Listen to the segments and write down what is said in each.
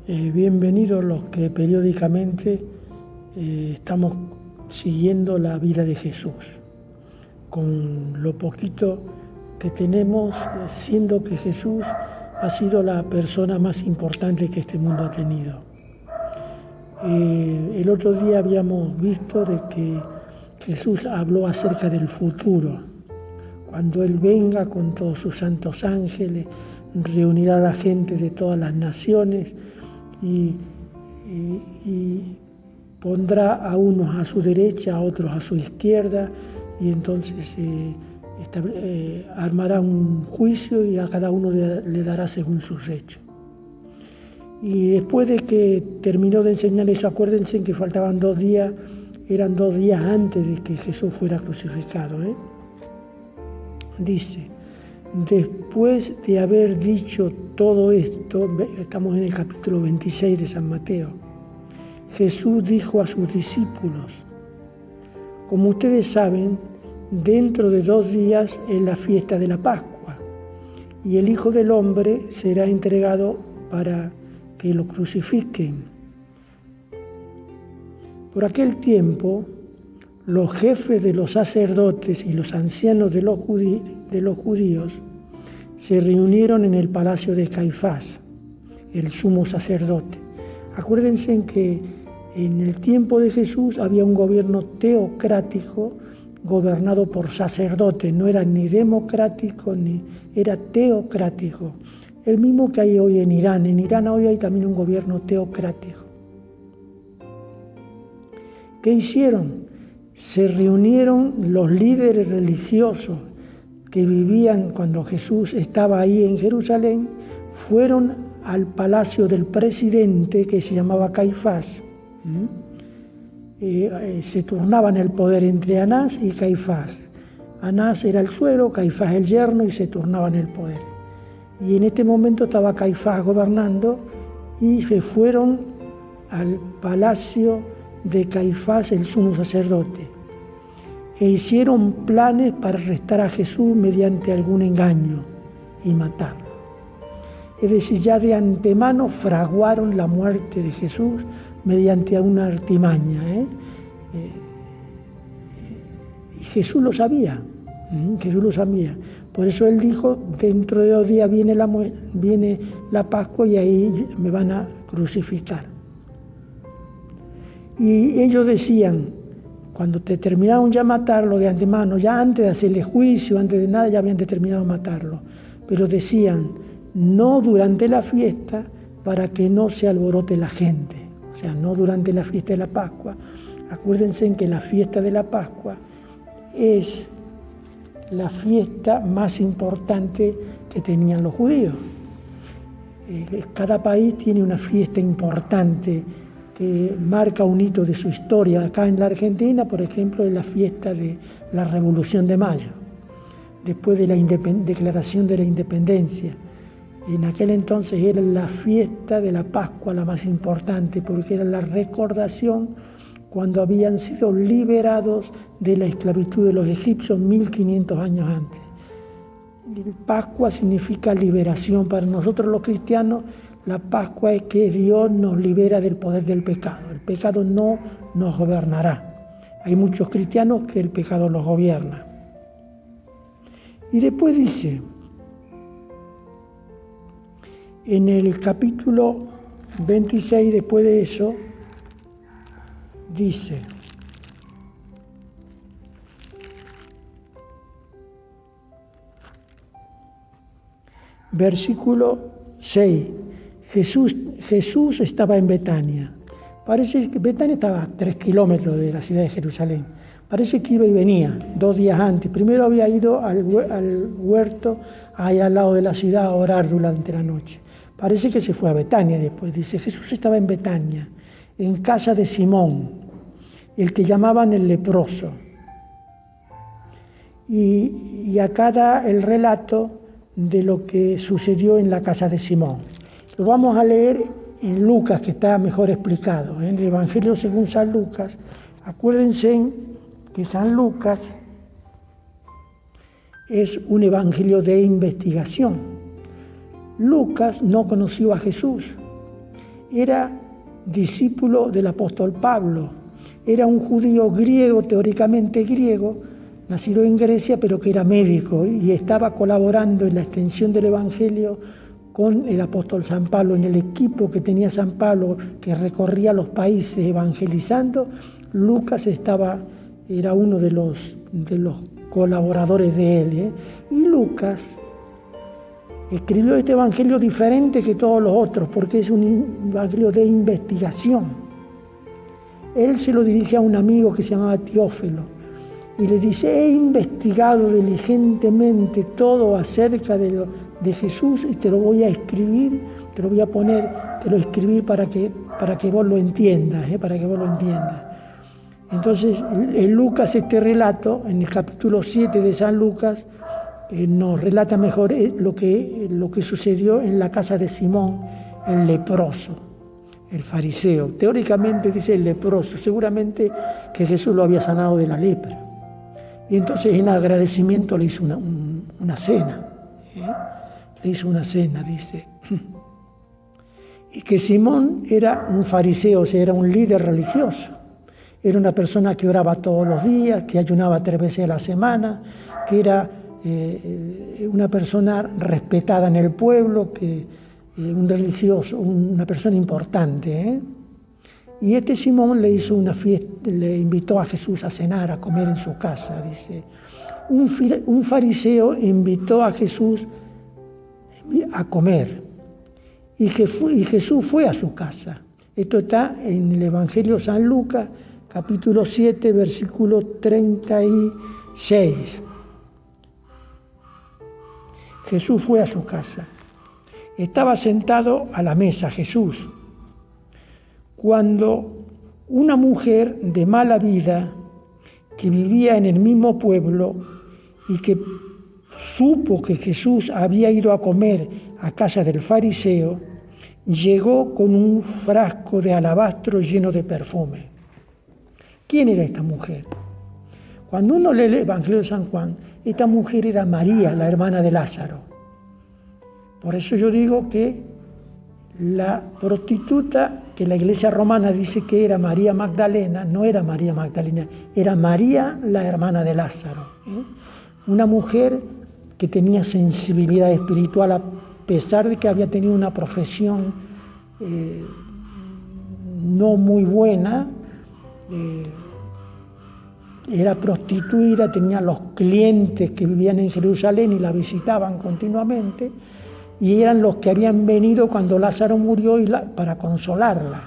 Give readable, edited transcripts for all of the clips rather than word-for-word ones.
Bienvenidos los que periódicamente estamos siguiendo la vida de Jesús, con lo poquito que tenemos, siendo que Jesús ha sido la persona más importante que este mundo ha tenido. El otro día habíamos visto de que Jesús habló acerca del futuro. Cuando Él venga con todos sus santos ángeles, reunirá a la gente de todas las naciones y pondrá a unos a su derecha, a otros a su izquierda, y entonces armará un juicio y a cada uno le dará según sus hechos. Y después de que terminó de enseñar eso, acuérdense que faltaban 2 días, eran 2 días antes de que Jesús fuera crucificado. Dice, después de haber dicho todo esto, estamos en el capítulo 26 de San Mateo, Jesús dijo a sus discípulos, como ustedes saben, dentro de 2 días es la fiesta de la Pascua, y el Hijo del Hombre será entregado para que lo crucifiquen. Por aquel tiempo, los jefes de los sacerdotes y los ancianos de los judíos se reunieron en el palacio de Caifás, el sumo sacerdote. Acuérdense que en el tiempo de Jesús había un gobierno teocrático gobernado por sacerdotes, no era ni democrático ni era teocrático. El mismo que hay hoy en Irán. En Irán hoy hay también un gobierno teocrático. ¿Qué hicieron? Se reunieron los líderes religiosos que vivían cuando Jesús estaba ahí en Jerusalén, fueron al palacio del presidente que se llamaba Caifás. Se turnaban el poder entre Anás y Caifás. Anás era el suegro, Caifás el yerno, y se turnaban el poder. Y en este momento estaba Caifás gobernando y se fueron al palacio de Caifás, el sumo sacerdote, e hicieron planes para arrestar a Jesús mediante algún engaño y matarlo. Es decir, ya de antemano fraguaron la muerte de Jesús mediante una artimaña. Y Jesús lo sabía, Jesús lo sabía. Por eso Él dijo, dentro de 2 días viene la Pascua y ahí me van a crucificar. Y ellos decían, cuando te terminaron ya matarlo de antemano, ya antes de hacerle juicio, antes de nada, ya habían determinado matarlo. Pero decían, no durante la fiesta, para que no se alborote la gente. O sea, no durante la fiesta de la Pascua. Acuérdense que la fiesta de la Pascua es la fiesta más importante que tenían los judíos. Cada país tiene una fiesta importante que marca un hito de su historia. Acá en la Argentina, por ejemplo, es la fiesta de la Revolución de Mayo, después de la declaración de la independencia. En aquel entonces era la fiesta de la Pascua la más importante, porque era la recordación cuando habían sido liberados de la esclavitud de los egipcios 1500 años antes. Pascua significa liberación. Para nosotros los cristianos, la Pascua es que Dios nos libera del poder del pecado. El pecado no nos gobernará. Hay muchos cristianos que el pecado los gobierna. Y después dice, en el capítulo 26, después de eso, dice, versículo 6, Jesús estaba en Betania. Parece que Betania estaba a 3 kilómetros de la ciudad de Jerusalén. Parece que iba y venía 2 días antes. Primero había ido al huerto ahí al lado de la ciudad a orar durante la noche. Parece que se fue a Betania después. Dice, Jesús estaba en Betania, en casa de Simón, el que llamaban el leproso. Y acá da el relato de lo que sucedió en la casa de Simón. Lo vamos a leer en Lucas, que está mejor explicado, en el Evangelio según San Lucas. Acuérdense que San Lucas es un evangelio de investigación. Lucas no conoció a Jesús. era discípulo del apóstol Pablo. Era un judío griego, teóricamente griego, nacido en Grecia, pero que era médico y estaba colaborando en la extensión del Evangelio con el apóstol San Pablo. En el equipo que tenía San Pablo, que recorría los países evangelizando, Lucas era uno de los colaboradores de él. Y Lucas escribió este evangelio diferente que todos los otros, porque es un evangelio de investigación. Él se lo dirige a un amigo que se llamaba Teófilo y le dice: he investigado diligentemente todo acerca de Jesús y te lo voy a escribir, te lo voy a poner, te lo escribí para que vos lo entiendas, para que vos lo entiendas. Entonces, en Lucas, este relato, en el capítulo 7 de San Lucas, nos relata mejor lo que sucedió en la casa de Simón, el leproso, el fariseo. Teóricamente dice el leproso, seguramente que Jesús lo había sanado de la lepra. Y entonces en agradecimiento le hizo una cena. Le hizo una cena, dice. Y que Simón era un fariseo, o sea, era un líder religioso. Era una persona que oraba todos los días, que ayunaba 3 veces a la semana, que era una persona respetada en el pueblo, un religioso, una persona importante. Y este Simón le hizo una fiesta, le invitó a Jesús a cenar, a comer en su casa, dice. Un fariseo invitó a Jesús a comer y Jesús fue a su casa. Esto está en el Evangelio de San Lucas, capítulo 7, versículo 36. Jesús fue a su casa. Estaba sentado a la mesa Jesús, cuando una mujer de mala vida que vivía en el mismo pueblo y que supo que Jesús había ido a comer a casa del fariseo, llegó con un frasco de alabastro lleno de perfume. ¿Quién era esta mujer? Cuando uno lee el Evangelio de San Juan, esta mujer era María, la hermana de Lázaro. Por eso yo digo que la prostituta que la Iglesia romana dice que era María Magdalena, no era María Magdalena, era María, la hermana de Lázaro. Una mujer que tenía sensibilidad espiritual a pesar de que había tenido una profesión no muy buena. Era prostituida, tenía los clientes que vivían en Jerusalén y la visitaban continuamente, y eran los que habían venido cuando Lázaro murió para consolarla.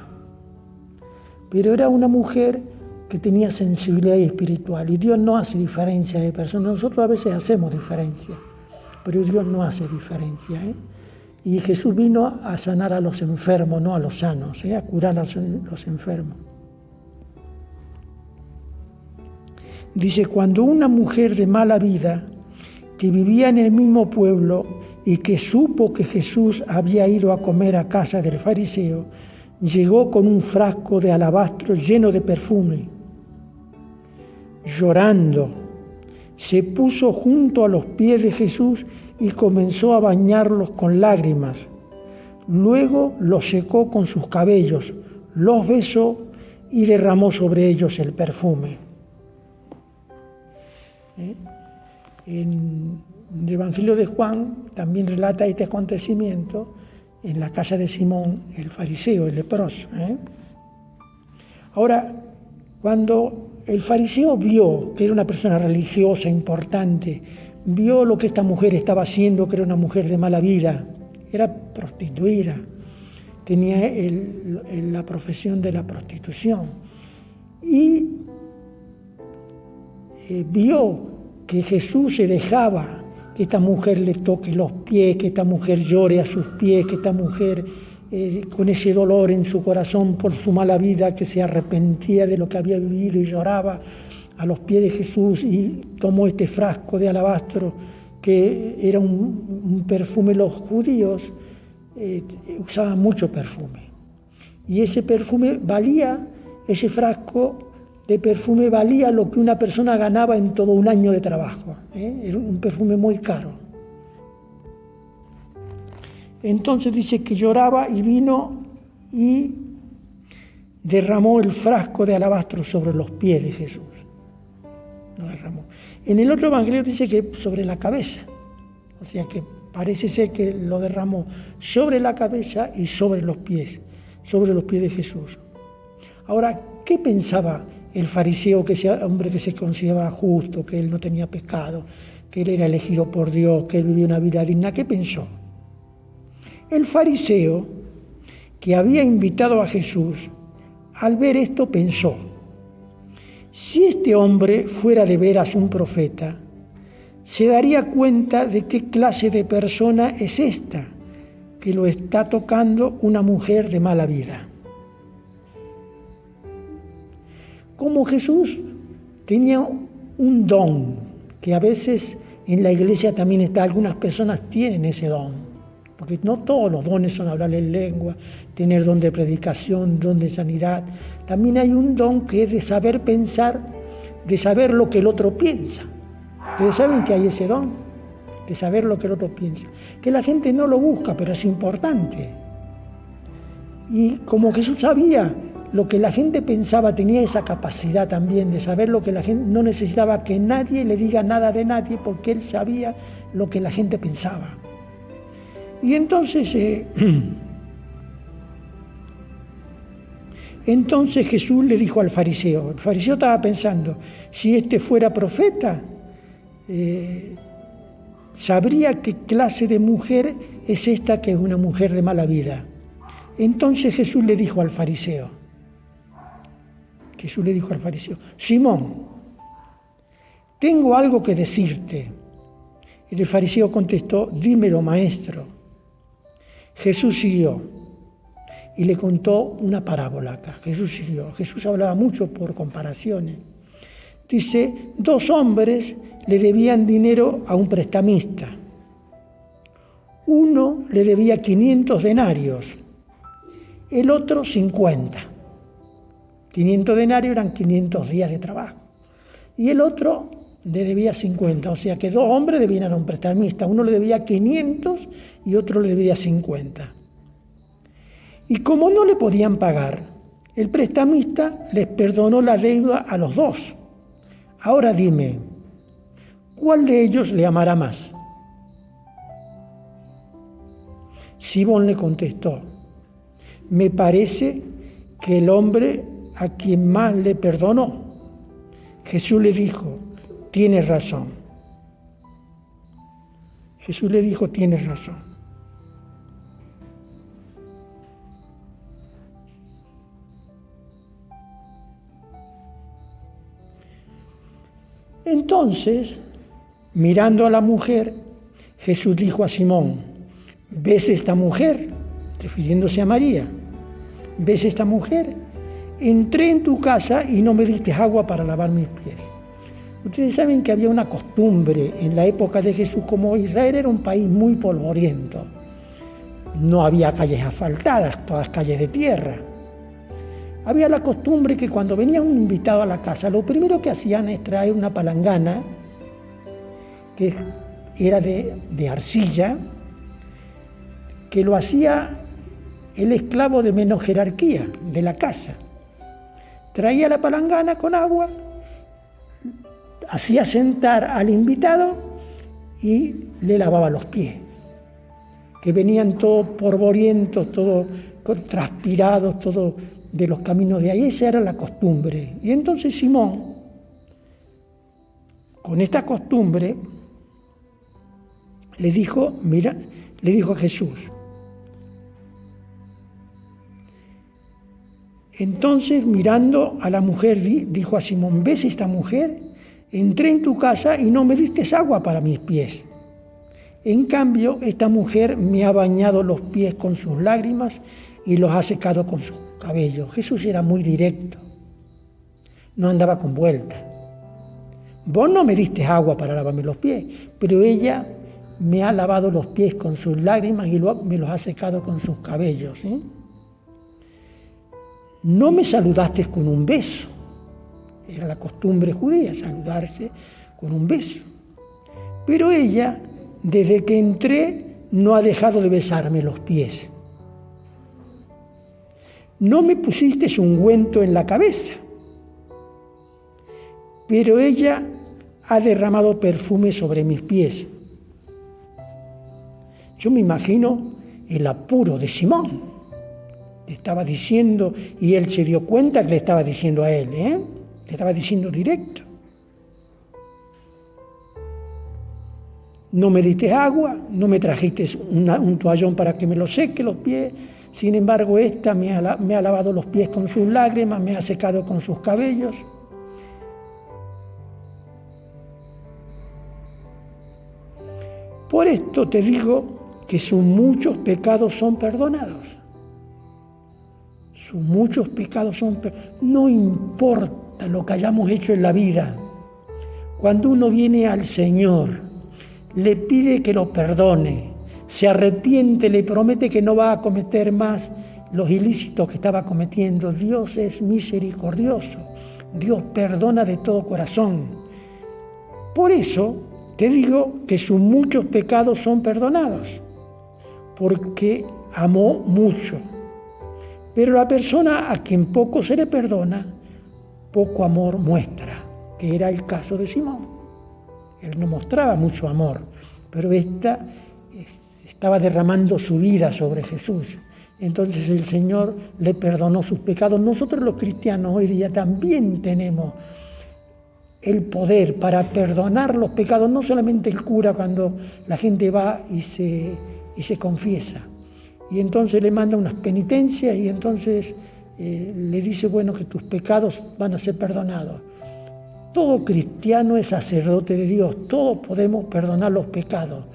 Pero era una mujer que tenía sensibilidad espiritual, y Dios no hace diferencia de personas. Nosotros a veces hacemos diferencia, pero Dios no hace diferencia. Y Jesús vino a sanar a los enfermos, no a los sanos, a curar a los enfermos. Dice, cuando una mujer de mala vida, que vivía en el mismo pueblo y que supo que Jesús había ido a comer a casa del fariseo, llegó con un frasco de alabastro lleno de perfume. Llorando, se puso junto a los pies de Jesús y comenzó a bañarlos con lágrimas. Luego los secó con sus cabellos, los besó y derramó sobre ellos el perfume. En el Evangelio de Juan también relata este acontecimiento en la casa de Simón, el fariseo, el leproso. Ahora, cuando el fariseo vio que era una persona religiosa importante, vio lo que esta mujer estaba haciendo, que era una mujer de mala vida, era prostituida, tenía la profesión de la prostitución, y vio que Jesús se dejaba que esta mujer le toque los pies, que esta mujer llore a sus pies, que esta mujer con ese dolor en su corazón por su mala vida, que se arrepentía de lo que había vivido y lloraba a los pies de Jesús, y tomó este frasco de alabastro que era un perfume. Los judíos usaban mucho perfume, y ese perfume valía, ese frasco de perfume valía lo que una persona ganaba en todo un año de trabajo. Era un perfume muy caro. Entonces dice que lloraba y vino y derramó el frasco de alabastro sobre los pies de Jesús. Lo derramó. En el otro evangelio dice que sobre la cabeza, o sea que parece ser que lo derramó sobre la cabeza y sobre los pies de Jesús. Ahora, ¿qué pensaba el fariseo, que ese hombre que se consideraba justo, que él no tenía pecado, que él era elegido por Dios, que él vivía una vida digna? ¿Qué pensó? El fariseo que había invitado a Jesús, al ver esto pensó: si este hombre fuera de veras un profeta, se daría cuenta de qué clase de persona es esta, que lo está tocando una mujer de mala vida. Como Jesús tenía un don, que a veces en la iglesia también está, algunas personas tienen ese don, porque no todos los dones son hablar en lengua, tener don de predicación, don de sanidad. También hay un don que es de saber pensar, de saber lo que el otro piensa. Ustedes saben que hay ese don, de saber lo que el otro piensa, que la gente no lo busca, pero es importante. Y como Jesús sabía lo que la gente pensaba, tenía esa capacidad también de saber lo que la gente, no necesitaba que nadie le diga nada de nadie, porque él sabía lo que la gente pensaba. Y entonces Jesús le dijo al fariseo, el fariseo estaba pensando, si este fuera profeta, sabría qué clase de mujer es esta, que es una mujer de mala vida. Entonces Jesús le dijo al fariseo, Simón, tengo algo que decirte. Y el fariseo contestó, dímelo, maestro. Jesús siguió y le contó una parábola acá. Jesús hablaba mucho por comparaciones. Dice, 2 hombres le debían dinero a un prestamista. Uno le debía 500 denarios, el otro 50. 500 denarios eran 500 días de trabajo. Y el otro le debía 50, o sea que 2 hombres debían a un prestamista. Uno le debía 500 y otro le debía 50. Y como no le podían pagar, el prestamista les perdonó la deuda a los 2. Ahora dime, ¿cuál de ellos le amará más? Simón le contestó, me parece que el hombre a quien más le perdonó. Jesús le dijo, tienes razón. Entonces, mirando a la mujer, Jesús dijo a Simón, ¿ves esta mujer? Refiriéndose a María. ¿Ves esta mujer? Entré en tu casa y no me diste agua para lavar mis pies. Ustedes saben que había una costumbre en la época de Jesús, como Israel era un país muy polvoriento. No había calles asfaltadas, todas calles de tierra. Había la costumbre que cuando venía un invitado a la casa, lo primero que hacían es traer una palangana, que era de arcilla, que lo hacía el esclavo de menos jerarquía de la casa. Traía la palangana con agua, hacía sentar al invitado y le lavaba los pies, que venían todos polvorientos, todos transpirados, todos de los caminos de ahí. Esa era la costumbre. Y entonces Simón, con esta costumbre, le dijo a Jesús. Entonces, mirando a la mujer, dijo a Simón, ¿ves esta mujer? Entré en tu casa y no me diste agua para mis pies. En cambio, esta mujer me ha bañado los pies con sus lágrimas y los ha secado con sus cabellos. Jesús era muy directo, no andaba con vueltas. Vos no me diste agua para lavarme los pies, pero ella me ha lavado los pies con sus lágrimas y me los ha secado con sus cabellos. No me saludaste con un beso. Era la costumbre judía, saludarse con un beso. Pero ella, desde que entré, no ha dejado de besarme los pies. no me pusiste ungüento en la cabeza, pero ella ha derramado perfume sobre mis pies. Yo me imagino el apuro de Simón. Le estaba diciendo, y él se dio cuenta que le estaba diciendo a él, le estaba diciendo directo. No me diste agua, no me trajiste un toallón para que me lo seque los pies, sin embargo esta me ha lavado los pies con sus lágrimas, me ha secado con sus cabellos. Por esto te digo que sus muchos pecados son perdonados. Sus muchos pecados son perdonados. No importa lo que hayamos hecho en la vida. Cuando uno viene al Señor, le pide que lo perdone, se arrepiente, le promete que no va a cometer más los ilícitos que estaba cometiendo. Dios es misericordioso. Dios perdona de todo corazón. Por eso te digo que sus muchos pecados son perdonados, porque amó mucho. Pero la persona a quien poco se le perdona, poco amor muestra, que era el caso de Simón. Él no mostraba mucho amor, pero esta estaba derramando su vida sobre Jesús. Entonces el Señor le perdonó sus pecados. Nosotros los cristianos hoy día también tenemos el poder para perdonar los pecados, no solamente el cura cuando la gente va y se confiesa. Y entonces le manda unas penitencias y entonces le dice, bueno, que tus pecados van a ser perdonados. Todo cristiano es sacerdote de Dios, todos podemos perdonar los pecados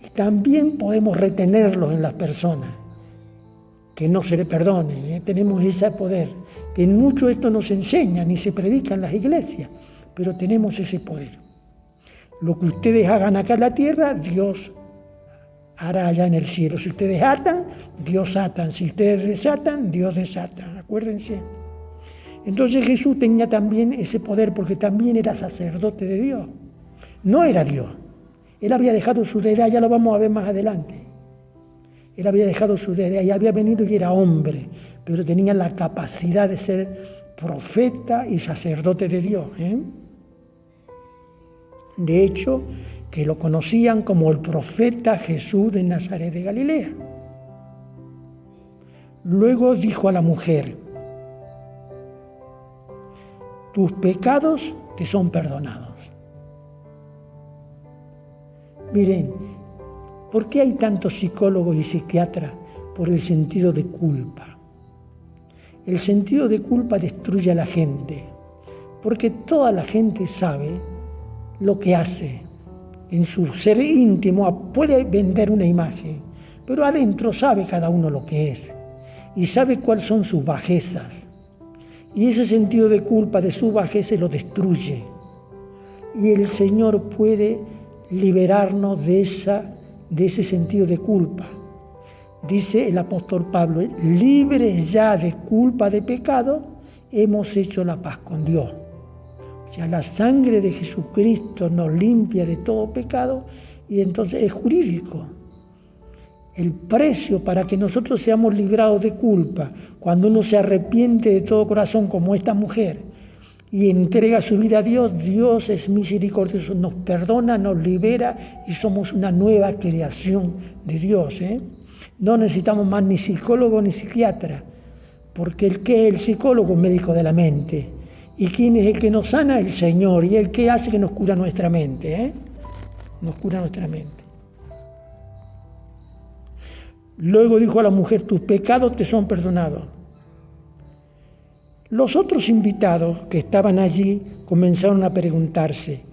y también podemos retenerlos en las personas, que no se le perdone, tenemos ese poder, que en mucho esto nos enseña ni se predica en las iglesias, pero tenemos ese poder. Lo que ustedes hagan acá en la tierra, Dios hará allá en el cielo. Si ustedes atan, Dios atan. Si ustedes desatan, Dios desata. Acuérdense. Entonces Jesús tenía también ese poder porque también era sacerdote de Dios. No era Dios. Él había dejado su deidad, ya lo vamos a ver más adelante. Él había dejado su deidad y había venido y era hombre, pero tenía la capacidad de ser profeta y sacerdote de Dios. De hecho, que lo conocían como el profeta Jesús de Nazaret de Galilea. Luego dijo a la mujer, tus pecados te son perdonados. Miren, ¿por qué hay tantos psicólogos y psiquiatras? Por el sentido de culpa. El sentido de culpa destruye a la gente, porque toda la gente sabe lo que hace. En su ser íntimo puede vender una imagen, pero adentro sabe cada uno lo que es y sabe cuáles son sus bajezas. Y ese sentido de culpa de su bajeza lo destruye. Y el Señor puede liberarnos de ese sentido de culpa. Dice el apóstol Pablo, libres ya de culpa de pecado, hemos hecho la paz con Dios. O sea, la sangre de Jesucristo nos limpia de todo pecado y entonces es jurídico. El precio para que nosotros seamos librados de culpa, cuando uno se arrepiente de todo corazón como esta mujer y entrega su vida a Dios, Dios es misericordioso, nos perdona, nos libera y somos una nueva creación de Dios. No necesitamos más ni psicólogo ni psiquiatra, porque el que es el psicólogo es médico de la mente. ¿Y quién es el que nos sana? El Señor. Y el que hace que nos cura nuestra mente. Nos cura nuestra mente. Luego dijo a la mujer, tus pecados te son perdonados. Los otros invitados que estaban allí comenzaron a preguntarse,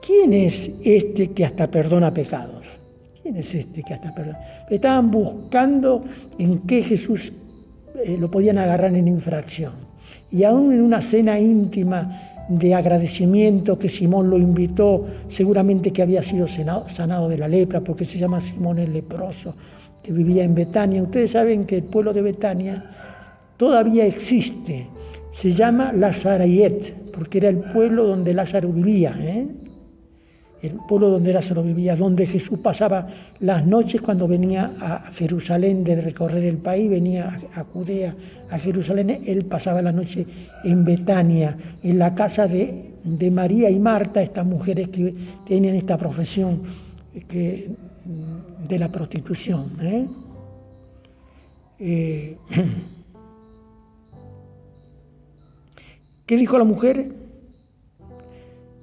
¿quién es este que hasta perdona pecados? ¿Quién es este que hasta perdona? Estaban buscando en qué Jesús lo podían agarrar en infracción. Y aún en una cena íntima de agradecimiento que Simón lo invitó, seguramente que había sido sanado de la lepra, porque se llama Simón el leproso, que vivía en Betania. Ustedes saben que el pueblo de Betania todavía existe, se llama Lazarayet, porque era el pueblo donde Lázaro vivía. el pueblo donde Lázaro vivía, donde Jesús pasaba las noches cuando venía a Jerusalén de recorrer el país, venía a Judea, a Jerusalén, él pasaba la noche en Betania, en la casa de María y Marta, estas mujeres que tenían esta profesión de la prostitución. ¿Qué dijo la mujer?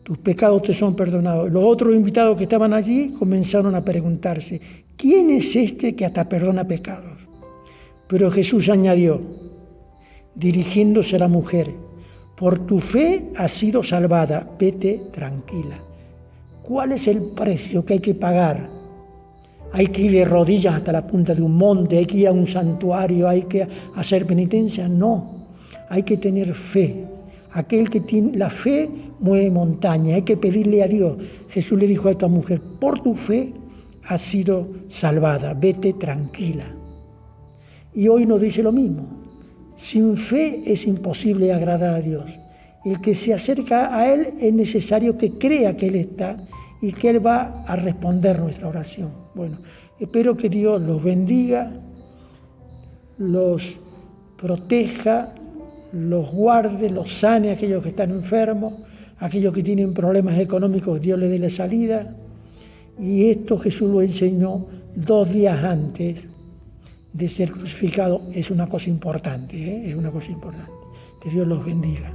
Tus pecados te son perdonados. Los otros invitados que estaban allí comenzaron a preguntarse, ¿quién es este que hasta perdona pecados? Pero Jesús añadió, dirigiéndose a la mujer, por tu fe has sido salvada, vete tranquila. ¿Cuál es el precio que hay que pagar? ¿Hay que ir de rodillas hasta la punta de un monte? ¿Hay que ir a un santuario? ¿Hay que hacer penitencia? No, hay que tener fe. Aquel que tiene la fe mueve montaña, hay que pedirle a Dios. Jesús le dijo a esta mujer, por tu fe has sido salvada, vete tranquila. Y hoy nos dice lo mismo, sin fe es imposible agradar a Dios. El que se acerca a Él es necesario que crea que Él está y que Él va a responder nuestra oración. Bueno, espero que Dios los bendiga, los proteja, los guarde, los sane a aquellos que están enfermos, aquellos que tienen problemas económicos, Dios les dé la salida. Y esto Jesús lo enseñó 2 días antes de ser crucificado. Es una cosa importante, es una cosa importante. Que Dios los bendiga.